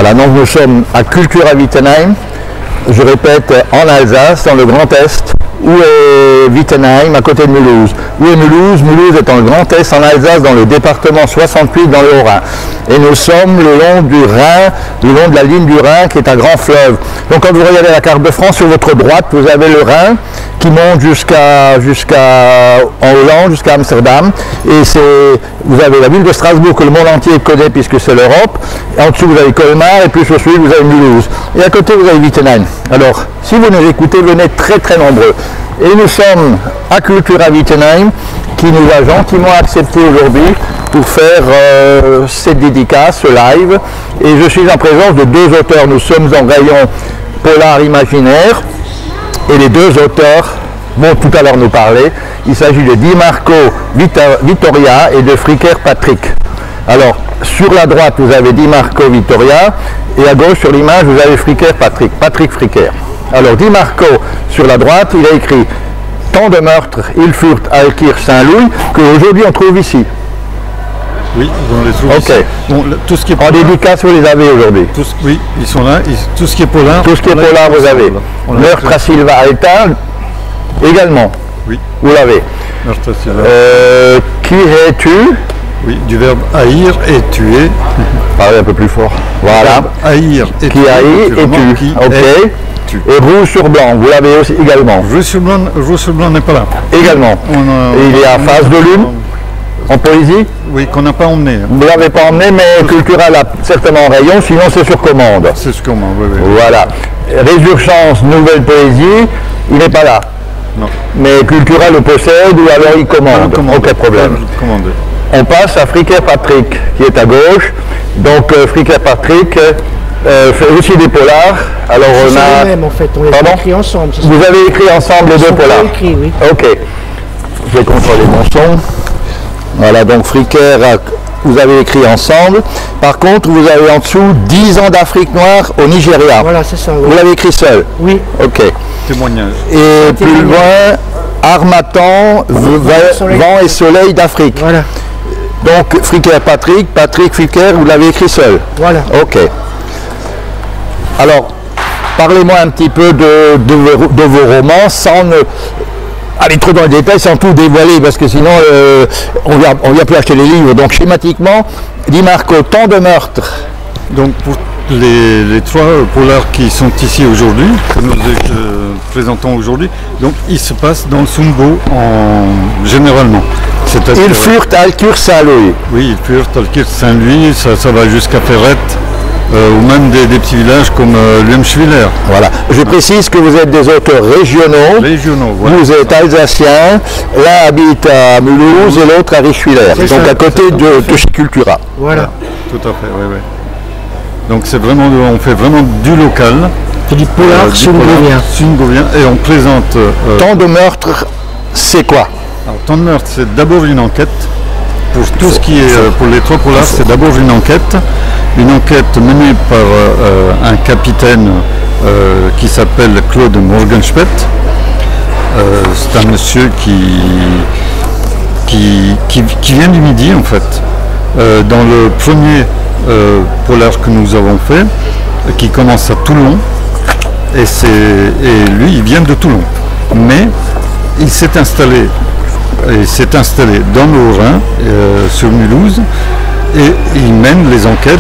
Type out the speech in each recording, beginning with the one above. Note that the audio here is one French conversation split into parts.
Voilà, donc nous sommes à Cultura Wittenheim, je répète, en Alsace, dans le Grand Est. Où est Wittenheim, à côté de Mulhouse? Où est Mulhouse? Mulhouse est dans le Grand Est, en Alsace, dans le département 68, dans le Haut-Rhin. Et nous sommes le long du Rhin, le long de la ligne du Rhin, qui est un grand fleuve. Donc quand vous regardez la carte de France, sur votre droite, vous avez le Rhin, qui monte jusqu'à en Hollande, jusqu'à Amsterdam. Et vous avez la ville de Strasbourg, que le monde entier connaît, puisque c'est l'Europe. En dessous, vous avez Colmar, et plus au sud, vous avez Mulhouse. Et à côté, vous avez Wittenheim. Alors, si vous nous écoutez, venez très très nombreux. Et nous sommes à Cultura Wittenheim, qui nous a gentiment accepté aujourd'hui pour faire cette dédicace, ce live. Et je suis en présence de deux auteurs. Nous sommes en rayon polar imaginaire. Et les deux auteurs vont tout à l'heure nous parler. Il s'agit de Di Marco Vittoria et de Fricker Patrick. Alors, sur la droite, vous avez Di Marco Vittoria, et à gauche, sur l'image, vous avez Fricker Patrick, Patrick Fricker. Alors, Di Marco, sur la droite, il a écrit « Tant de meurtres, il furent à Alkir Saint-Louis » qu'aujourd'hui on trouve ici. Oui, on les trouve ici. Bon, tout ce qui est en dédicace, vous les avez aujourd'hui. Oui, ils sont là. Tout ce qui est polar. Tout ce qui est polar, vous avez. Meurtre à Silva Alta, également. Oui. Vous l'avez. Meurtre à Silva. Qui es-tu? Oui, du verbe haïr et tuer. Parlez un peu plus fort. Voilà. Haïr et qui haïr et tu. Ok. Et rouge sur blanc, vous l'avez aussi également. Rouge sur blanc n'est pas là. Également. Il est à face de lune. En poésie? Oui, qu'on n'a pas emmené. Vous ne l'avez pas emmené, mais Cultura l'a certainement en rayon, sinon c'est sur commande. C'est sur commande, oui, oui. Voilà. Résurgence, nouvelle poésie, il n'est pas là. Non. Mais Cultura le possède ou alors il commande. Aucun problème. On passe à Fricker Patrick, qui est à gauche. Donc Fricker Patrick fait aussi des polars. Alors on a... les mêmes en fait, on les a écrits ensemble. Vous avez écrit ensemble les deux polars? Écrit, oui. Ok. Je vais contrôler mon son. Voilà, donc Fricker, vous avez écrit ensemble. Par contre, vous avez en dessous 10 ans d'Afrique noire au Nigeria. Voilà, c'est ça. Oui. Vous l'avez écrit seul? Oui. Ok. Témoignage. Et plus loin, Harmattan, vent et soleil d'Afrique. Voilà. Donc, Fricker Patrick, Patrick Fricker, vous l'avez écrit seul? Voilà. Ok. Alors, parlez-moi un petit peu de vos romans sans aller trop dans les détails, sans tout dévoiler, parce que sinon on ne vient plus acheter les livres. Donc schématiquement, Di Marco, tant de meurtres. Donc pour les trois polars qui sont ici aujourd'hui, que nous présentons aujourd'hui, donc ils se passent dans le Sumbo généralement. Ils furent à Alkir Saint-Louis. Oui, ils furent à Alkir Saint-Louis, ça va jusqu'à Ferrette. Ou même des petits villages comme Luemschwiller. Voilà. Je précise que vous êtes des auteurs régionaux. Voilà. Vous êtes alsaciens. L'un habite à Mulhouse et l'autre à Richwiller. Donc à côté de chez Cultura. Voilà. Tout à fait, oui, oui. Donc c'est vraiment, on fait vraiment du local. C'est du polar sungovien. Et on présente... Tant de meurtres, c'est quoi? Alors, tant de meurtres, c'est d'abord une enquête. Pour tout ce qui est, pour les trois polars, c'est d'abord une enquête menée par un capitaine qui s'appelle Claude Morgenspett. C'est un monsieur qui vient du Midi en fait. Dans le premier polar que nous avons fait, qui commence à Toulon, et lui il vient de Toulon, mais il s'est installé dans le Haut-Rhin, sur Mulhouse, et il mène les enquêtes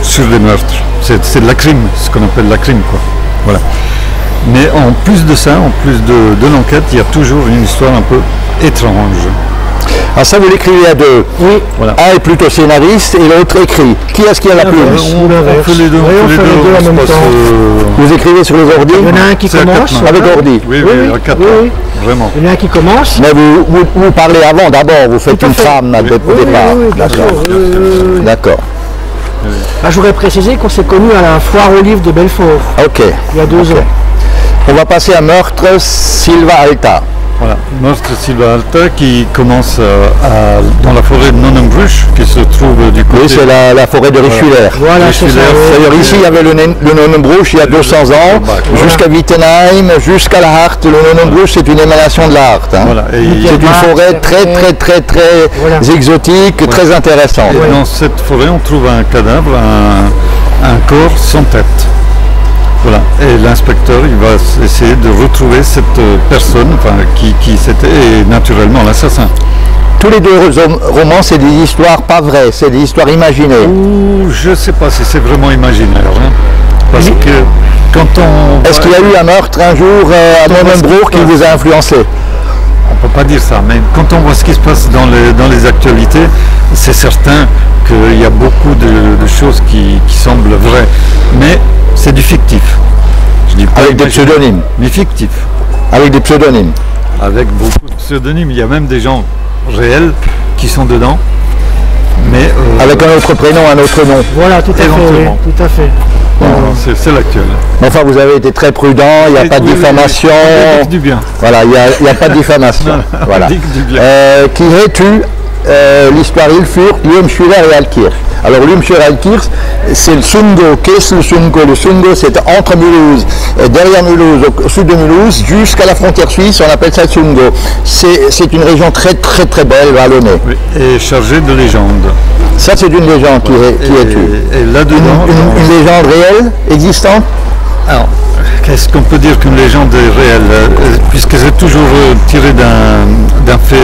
sur les meurtres. C'est de la crime, ce qu'on appelle la crime, quoi. Voilà. Mais en plus de ça, en plus de l'enquête, il y a toujours une histoire un peu étrange. Alors ça, vous l'écrivez à deux. Oui. Voilà. Un est plutôt scénariste et l'autre écrit. Qui est-ce qui a la plume? On fait les deux, en même temps. Vous écrivez sur les ordi? Il y en a un qui commence. Avec ordi? Oui, à 4 oui. Vraiment. Il y en a un qui commence. Mais vous parlez avant, d'abord, vous faites une trame au départ. Oui, d'accord. D'accord. Je voudrais préciser qu'on s'est connus à la foire aux livres de Belfort. Ok. Il y a 2 ans. On va passer à Meurtre Silva Alta. Voilà, Meurtre Silva Alta qui commence dans la forêt de Nonnenbruch, qui se trouve du côté... Oui, c'est la forêt de Richwiller. Voilà, c'est ça. D'ailleurs, ici, il y avait le Nonnenbruch il y a 200 ans, jusqu'à Wittenheim, jusqu'à la Hart. Le Nonnenbruch, c'est une émanation de la Hart. Hein. Voilà, c'est une forêt très exotique, très intéressante. Et dans cette forêt, on trouve un cadavre, un corps sans tête. Voilà. Et l'inspecteur, il va essayer de retrouver cette personne, enfin, qui c'était, et naturellement l'assassin. Tous les deux romans, c'est des histoires pas vraies, c'est des histoires imaginées. Ou je ne sais pas si c'est vraiment imaginaire, hein, parce que quand on... Est-ce qu'il y a eu un meurtre un jour à Nonnenbroek qui vous a influencé? On ne peut pas dire ça, mais quand on voit ce qui se passe dans les actualités, c'est certain qu'il y a beaucoup de choses qui semblent vraies, mais c'est du fictif. Je dis pas avec des pseudonymes. Mais fictif. Avec des pseudonymes. Avec beaucoup de pseudonymes. Il y a même des gens réels qui sont dedans. Mais avec un autre prénom, un autre nom. Voilà, tout à fait. Oui, tout à fait. Bon, c'est l'actuel. Enfin, vous avez été très prudent, il n'y a pas de diffamation. Du bien. Voilà, il n'y a pas de diffamation. Voilà. Qui es-tu l'histoire Ilfurt, Liemschuler et Alkirch. Alors Liemschuler et Alkirch, c'est le Sungo. Qu'est-ce le Sungo? Le Sungo, c'est entre Mulhouse, derrière Mulhouse, au sud de Mulhouse, jusqu'à la frontière suisse, on appelle ça le Sungo. C'est une région très belle, vallonnée. Oui, et chargée de légendes. Ça, c'est une légende qui es-tu. Et là-dedans... Une légende réelle, existante? Alors, qu'est-ce qu'on peut dire qu'une légende est réelle, puisque c'est toujours tiré d'un fait...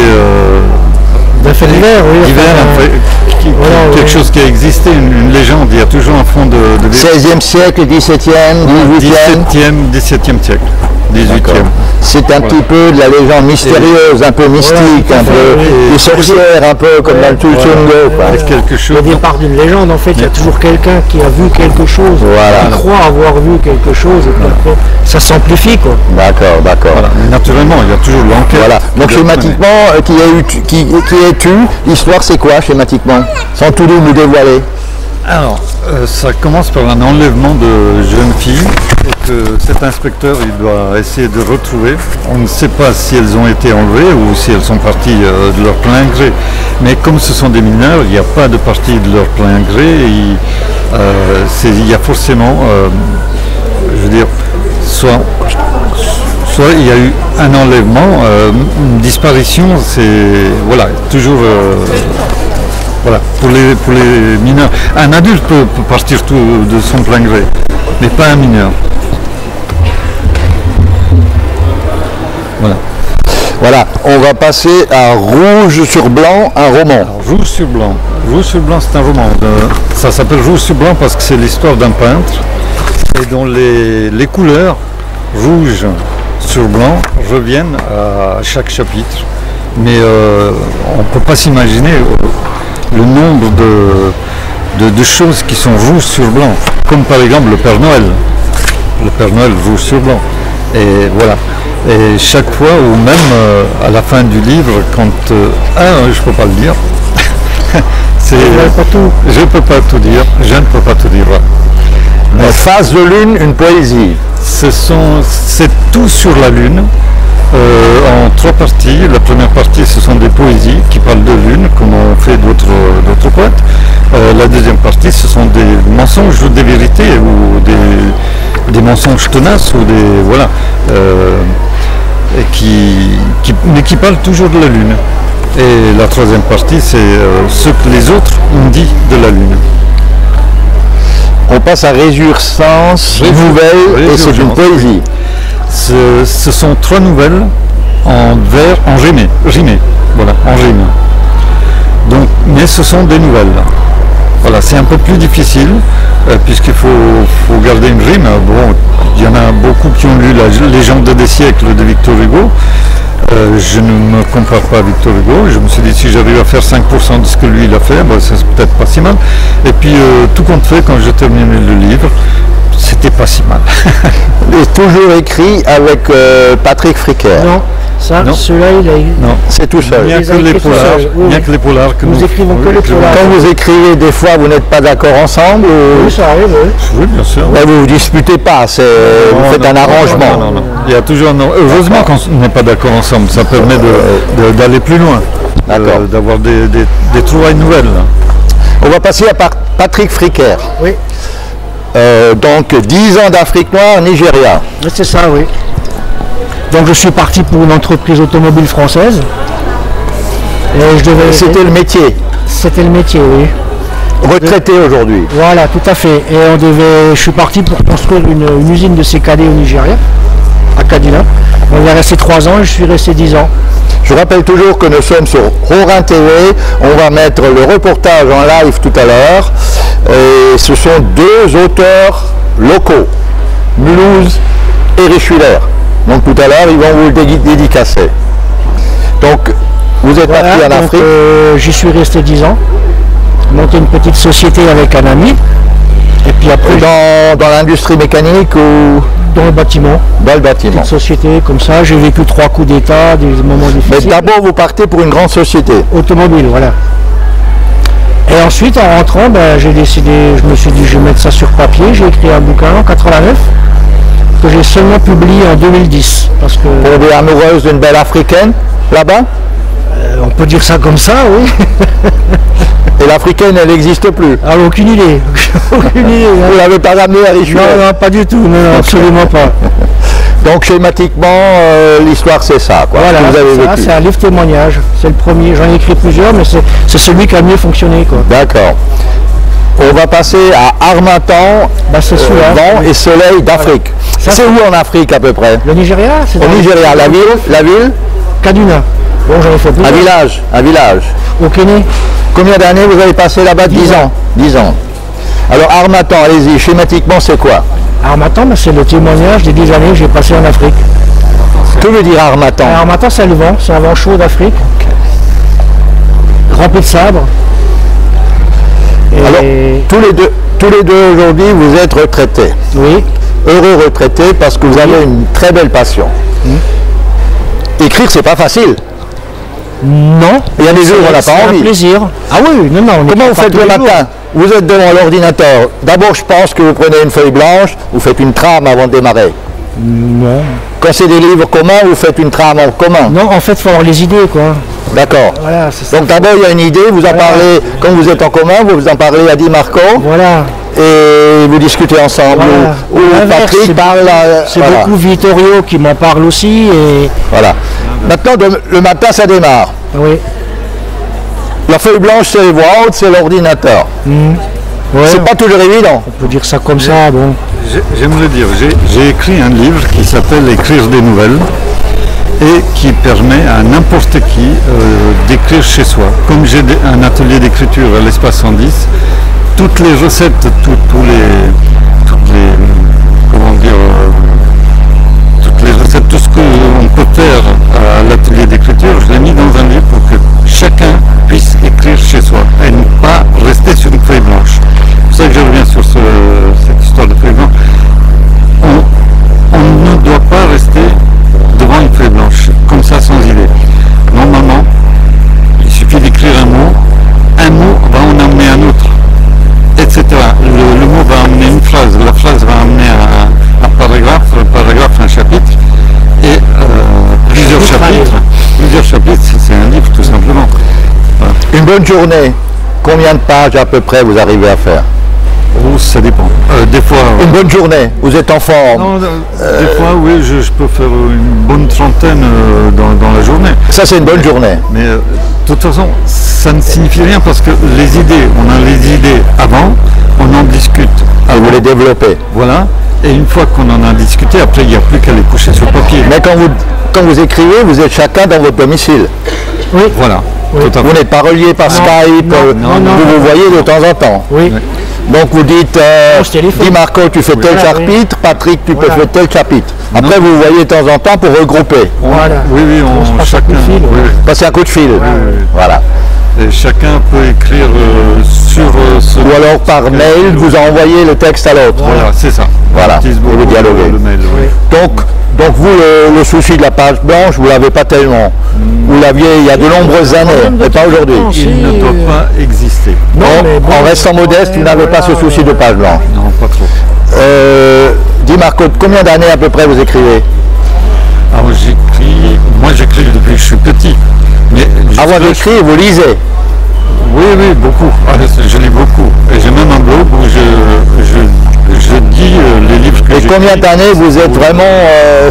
d'un fait divers, oui. Divers, quelque chose qui a existé, une légende, il y a toujours un fond de 16e siècle, 17e, 18e 17e siècle, 18e. C'est un petit peu de la légende mystérieuse, un peu mystique, un peu des sorcières, un peu comme dans le Tulsungo. Quelque chose. Au départ d'une légende, en fait, il y a toujours quelqu'un qui a vu quelque chose, qui croit avoir vu quelque chose, et puis après, ça s'amplifie, quoi. D'accord. Voilà. Naturellement, il y a toujours l'enquête. Voilà. Donc schématiquement, qui es-tu? L'histoire, c'est quoi schématiquement? Sans tout nous dévoiler. Alors, ça commence par un enlèvement de jeunes filles et que cet inspecteur il doit essayer de retrouver. On ne sait pas si elles ont été enlevées ou si elles sont parties de leur plein gré. Mais comme ce sont des mineurs, il n'y a pas de partie de leur plein gré. Il y a forcément, je veux dire, soit il y a eu un enlèvement, une disparition, c'est voilà, toujours... Voilà, pour les mineurs. Un adulte peut partir de son plein gré, mais pas un mineur. Voilà, on va passer à Rouge sur blanc, un roman. Alors, Rouge sur blanc, c'est un roman. Ça s'appelle Rouge sur blanc parce que c'est l'histoire d'un peintre et dont les couleurs rouge sur blanc reviennent à chaque chapitre. Mais on ne peut pas s'imaginer le nombre de choses qui sont rouges sur blanc, comme par exemple le Père Noël. Le Père Noël rouge sur blanc. Et voilà. Et chaque fois, ou même à la fin du livre, quand... je ne peux pas le dire. Je ne peux pas tout dire. Je ne peux pas tout dire. Mais Face de lune, une poésie. C'est tout sur la lune. En trois parties. La première partie, ce sont des poésies qui parlent de lune, comme ont fait d'autres poètes. La deuxième partie, ce sont des mensonges ou des vérités, ou des mensonges tenaces, ou des... Voilà. Mais qui parlent toujours de la lune. Et la troisième partie, c'est ce que les autres ont dit de la lune. On passe à Résurgence nouvelle, et c'est une poésie. Ce sont trois nouvelles en vers, en rimé, voilà, en rime. Donc, mais ce sont des nouvelles. Voilà, c'est un peu plus difficile puisqu'il faut garder une rime. Bon, il y en a beaucoup qui ont lu La légende des siècles de Victor Hugo. Je ne me compare pas à Victor Hugo. Je me suis dit si j'arrive à faire 5% de ce que lui il a fait, ben, c'est peut-être pas si mal. Et puis tout compte fait, quand j'ai terminé le livre, c'était pas si mal. Et toujours écrit avec Patrick Fricker. Non, celui-là il a... Non, c'est tout seul. Bien que les polars que nous écrivons que les polars. Quand vous écrivez, des fois vous n'êtes pas d'accord ensemble ou... Oui, ça arrive, oui. Oui, bien sûr. Ouais, vous ne vous disputez pas, vous faites un arrangement. Non. Il y a toujours heureusement qu'on n'est pas d'accord ensemble, ça permet d'aller plus loin, d'avoir des trouvailles nouvelles. On va passer à Patrick Fricker. Oui. Donc 10 ans d'Afrique noire, Nigeria. C'est ça, oui. Donc je suis parti pour une entreprise automobile française. C'était le métier. C'était le métier, oui. retraité aujourd'hui. Voilà, tout à fait. Et je suis parti pour construire une usine de CKD au Nigeria, à Kaduna. On y est resté 3 ans et je suis resté 10 ans. Je rappelle toujours que nous sommes sur Rorin TV. On va mettre le reportage en live tout à l'heure. Et ce sont 2 auteurs locaux, Mulhouse et Richwiller. Donc tout à l'heure, ils vont vous le dédicacer. Donc, vous êtes parti en Afrique. J'y suis resté 10 ans. Monté une petite société avec un ami. Et puis après... Dans l'industrie mécanique ou... Dans le bâtiment. Dans le bâtiment. Petite société comme ça. J'ai vécu 3 coups d'état, des moments difficiles. Mais d'abord, vous partez pour une grande société. Automobile, voilà. Et ensuite, en rentrant, j'ai décidé, je me suis dit, je vais mettre ça sur papier. J'ai écrit un bouquin en 89 que j'ai seulement publié en 2010. Parce que... Pour des amoureuses d'une belle africaine, là-bas? On peut dire ça comme ça, oui. Et l'africaine, elle n'existe plus? Ah, aucune idée. Aucune idée. Vous ne l'avez pas ramenée à Richwiller? Non, non, pas du tout. Non, absolument pas. Donc schématiquement, l'histoire c'est ça, quoi. Voilà, vous avez vécu. C'est un livre témoignage. C'est le premier. J'en ai écrit plusieurs, mais c'est celui qui a mieux fonctionné, quoi. D'accord. On va passer à Harmattan, c'est vent et soleil d'Afrique. Voilà. C'est où en Afrique à peu près? Le Nigeria? Au Nigeria, la ville? Kaduna. Bon, j'en ai fait plusieurs. Un village. Au Kenya. Combien d'années vous avez passé là-bas? 10 ans. 10 ans. Alors Harmattan, allez-y, schématiquement c'est quoi? Harmattan, c'est le témoignage des 10 années que j'ai passées en Afrique. Que veut dire Harmattan? Harmattan, c'est le vent, c'est un vent chaud d'Afrique, rempli de sabre. Et alors, tous les deux aujourd'hui, vous êtes retraités. Oui. Heureux retraités parce que vous avez une très belle passion. Écrire, c'est pas facile. Non. Il y a des jours où on n'a pas envie. C'est un plaisir. Ah oui, non. Comment vous faites le matin? Vous êtes devant l'ordinateur. D'abord, je pense que vous prenez une feuille blanche, vous faites une trame avant de démarrer. Non. Quand c'est des livres communs, vous faites une trame en commun. Non, en fait, il faut avoir les idées, quoi. D'accord. Voilà, donc d'abord, il y a une idée, vous en parlez, quand vous êtes en commun, vous en parlez à Di Marco. Voilà. Et vous discutez ensemble. Voilà. Ou Patrick parle à... C'est beaucoup Vittorio qui m'en parle aussi. Et... Voilà. Maintenant, le matin, ça démarre. Oui. La feuille blanche, c'est les voix hautes, c'est l'ordinateur. Ouais, c'est pas toujours évident. On peut dire ça comme ça, bon. J'aimerais dire, j'ai écrit un livre qui s'appelle Écrire des nouvelles et qui permet à n'importe qui d'écrire chez soi. Comme j'ai un atelier d'écriture à l'Espace 110, toutes les recettes, toutes les recettes, tout ce qu'on peut faire à l'atelier d'écriture, je l'ai mis dans un livre pour que chacun puisse écrire chez soi et ne pas rester sur une feuille blanche. C'est pour ça que je reviens sur cette histoire de feuille blanche. On ne doit pas rester devant une feuille blanche, comme ça sans idée. Normalement, il suffit d'écrire un mot va en amener un autre, etc. Le mot va amener une phrase, la phrase va amener un paragraphe, un chapitre, et plusieurs chapitres, c'est un livre tout simplement. Voilà. Une bonne journée, combien de pages à peu près vous arrivez à faire? Oh, ça dépend. Des fois... Une bonne journée, vous êtes en forme? Non, des fois, oui, je peux faire une bonne trentaine dans la journée. Ça, c'est une bonne journée. Mais de toute façon, ça ne signifie rien parce que les idées, on a les idées avant, on en discute. Ah, vous les développez. Voilà. Et une fois qu'on en a discuté, après, il n'y a plus qu'à les coucher sur papier. Mais quand vous écrivez, vous êtes chacun dans votre domicile. Oui. Voilà. Oui. Vous n'êtes pas relié par Skype, vous voyez de temps en temps. Oui. Donc vous dites, Di Marco, tu fais tel chapitre, Patrick, tu peux faire tel chapitre. Après, vous voyez de temps en temps pour regrouper. Voilà. Oui, on chacun. Passer un coup de fil. Voilà. Et chacun peut écrire sur ce... Ou alors par mail, vous envoyez le texte à l'autre. Voilà, c'est ça. Voilà, et vous dialoguez. Le mail, oui. Donc vous, le souci de la page blanche, vous ne l'avez pas tellement. Vous l'aviez il y a de nombreuses années, mais pas aujourd'hui. Il ne doit pas exister. Non, en restant modeste, vous n'avez pas ce souci de page blanche. Non, pas trop. Di Marco, combien d'années à peu près vous écrivez? Alors moi j'écris depuis que je suis petit. Mais avant d'écrire, vous lisez? Oui, beaucoup. Je lis beaucoup. Et j'ai même un blog où je dis les livres que j'ai. Et combien d'années vous êtes vraiment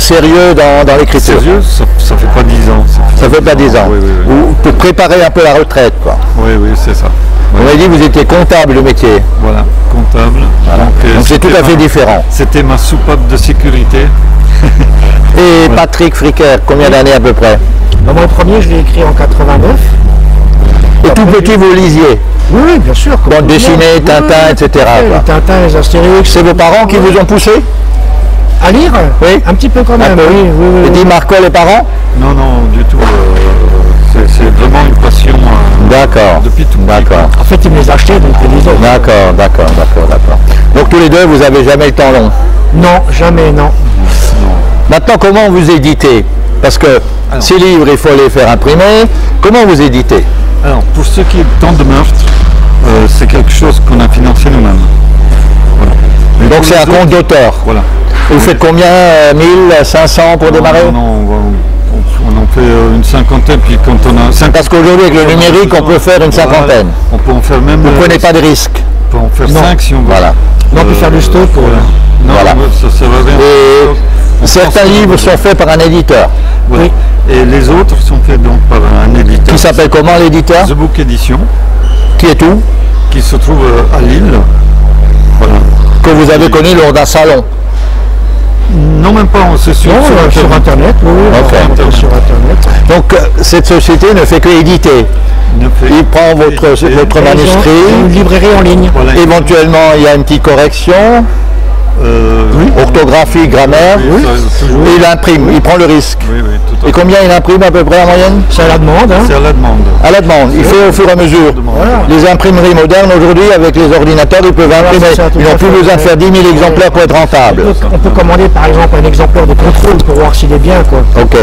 sérieux dans l'écriture? Sérieux, ça fait pas 10 ans. Ça fait pas 10 ans. Oui. Pour préparer un peu la retraite, quoi. Oui, c'est ça. Vous m'avez dit que vous étiez comptable de métier. Voilà, comptable. Voilà. Donc c'est tout à fait différent. C'était ma soupape de sécurité. Et Patrick Fricker, combien d'années à peu près? Dans mon premier, je l'ai écrit en 89. Et tout petit, vous lisiez? Oui, bien sûr. Bande dessinée, Tintin, etc. Les Tintin, les Astérix. C'est vos parents qui vous ont poussé? À lire? Oui. Un petit peu quand même. peu. Oui, oui, oui. Et dit Marco, les parents? Non, non, du tout. C'est vraiment une passion D'accord. depuis tout petit. D'accord. En fait, ils me les achetaient, donc ils les ont. D'accord. Donc tous les deux, vous avez jamais le temps long? Non, jamais, non. Maintenant, comment vous éditez? Parce que ces livres, il faut les faire imprimer. Comment vous éditez? Alors, pour ce qui est de Temps de meurtre, c'est quelque chose qu'on a financé nous-mêmes. Voilà. Mais Donc pour c'est les un compte autres, d'auteur. Voilà. Vous faites combien? 1500 pour démarrer? Non, on en fait une cinquantaine, puis quand on a... Parce qu'aujourd'hui, avec le numérique, on peut faire une cinquantaine. On peut en faire même... Vous ne prenez pas de risques. On peut en faire 5 si on veut. Voilà. Non, on peut faire du stock. Voilà. Non, Voilà. ça sert à rien. Et certains livres sont faits par un éditeur. Voilà. Et les autres sont faits donc par un éditeur. Qui s'appelle comment l'éditeur? The Book Edition, Qui est où? qui se trouve à Lille. Voilà. Que vous avez connu lors d'un salon. Non, même pas, c'est sur, Non, sur Internet. Oui, Ok. sur Internet. Donc cette société ne fait que éditer. Il prend votre manuscrit. Une librairie en ligne. Voilà. Éventuellement, il y a une petite correction, orthographie, grammaire, et il imprime, il prend le risque. Oui, tout à Et fait. combien il imprime à peu près en moyenne? C'est à la demande. Hein. C'est à la demande. À la demande, il fait au fur et à mesure. Voilà. Les imprimeries modernes aujourd'hui, avec les ordinateurs, ils peuvent imprimer. c'est ça, tout Ils à n'ont plus fait. besoin de faire 10 000 exemplaires pour être rentables. On peut commander par exemple un exemplaire de contrôle pour voir s'il est bien. Quoi. Ok.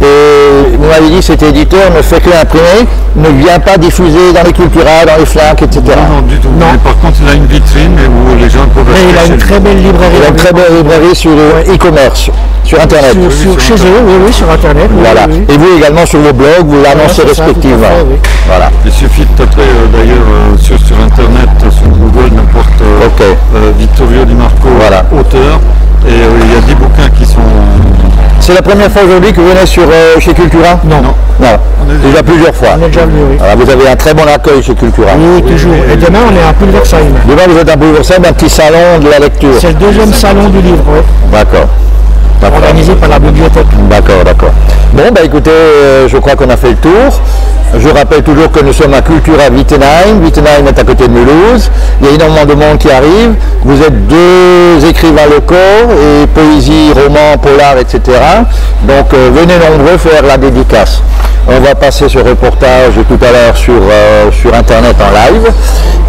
Et vous m'avez dit que cet éditeur ne fait que imprimer, ne vient pas diffuser dans les Cultura, dans les flaques, etc. Non, du tout. Non. Mais par contre, il a une vitrine où les gens peuvent Mais il a acheter une chez très lui. belle librairie. Il y a une très belle librairie sur le e-commerce, sur Internet. Chez eux, oui, sur Internet. Oui, Voilà. oui. Et vous également sur vos blogs, vous l'annoncez c'est ça, respectivement. tout à fait, oui. Voilà. Il suffit de taper d'ailleurs sur Internet, sur Google, n'importe Ok. Vittorio Di Marco, Voilà. auteur, et il y a 10 bouquins qui sont... C'est la première fois aujourd'hui que vous venez chez Cultura? Non. Non. On est Déjà plusieurs fois. On est déjà venu, oui. Voilà, vous avez un très bon accueil chez Cultura. Oui, toujours. Et demain, on est à Pulversheim. Demain, vous êtes à Bouleversheim, un petit salon de la lecture. C'est le deuxième salon du livre, oui. D'accord. Organisé par la bibliothèque. D'accord. Bon, bah écoutez, je crois qu'on a fait le tour. Je rappelle toujours que nous sommes à Cultura Wittenheim. Wittenheim est à côté de Mulhouse. Il y a énormément de monde qui arrive. Vous êtes deux écrivains locaux, et poésie, roman, polar, etc. Donc venez nombreux faire la dédicace. On va passer ce reportage tout à l'heure sur Internet en live.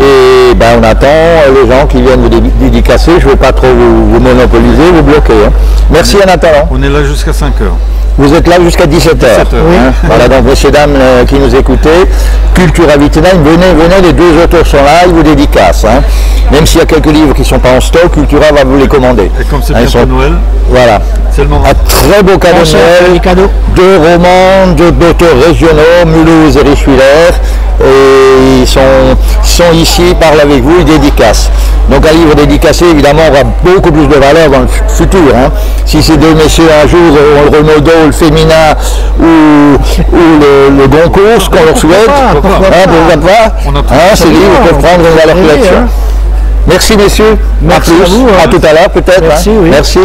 Et ben, on attend les gens qui viennent vous dédicacer. Je ne veux pas trop vous monopoliser, vous bloquer. Hein. Merci en attendant. On est là jusqu'à 5 heures. Vous êtes là jusqu'à 17h. 17h. Oui. Voilà, donc messieurs, dames qui nous écoutez, Cultura Wittenheim, venez, les deux auteurs sont là, ils vous dédicacent. Hein. Même s'il y a quelques livres qui ne sont pas en stock, Cultura va vous les commander. Et comme c'est Hein, bientôt Noël, Voilà. c'est le moment. Un très beau cadeau de Bonsoir, Noël. les cadeaux. Deux romans d'auteurs régionaux, Mulhouse et Richwiller, et ils sont ici, parlent avec vous, ils dédicacent. Donc un livre dédicacé, évidemment, aura beaucoup plus de valeur dans le futur. Hein. Si ces deux messieurs un jour ont le Renaudot, le Féminin ou le Goncourt, ce qu'on leur souhaite, Pourquoi pas. On a ces livres peuvent prendre une valeur Oui, collection. hein. Merci messieurs, Merci à plus, à vous, hein. à tout à l'heure peut-être. Merci, hein. oui. Merci.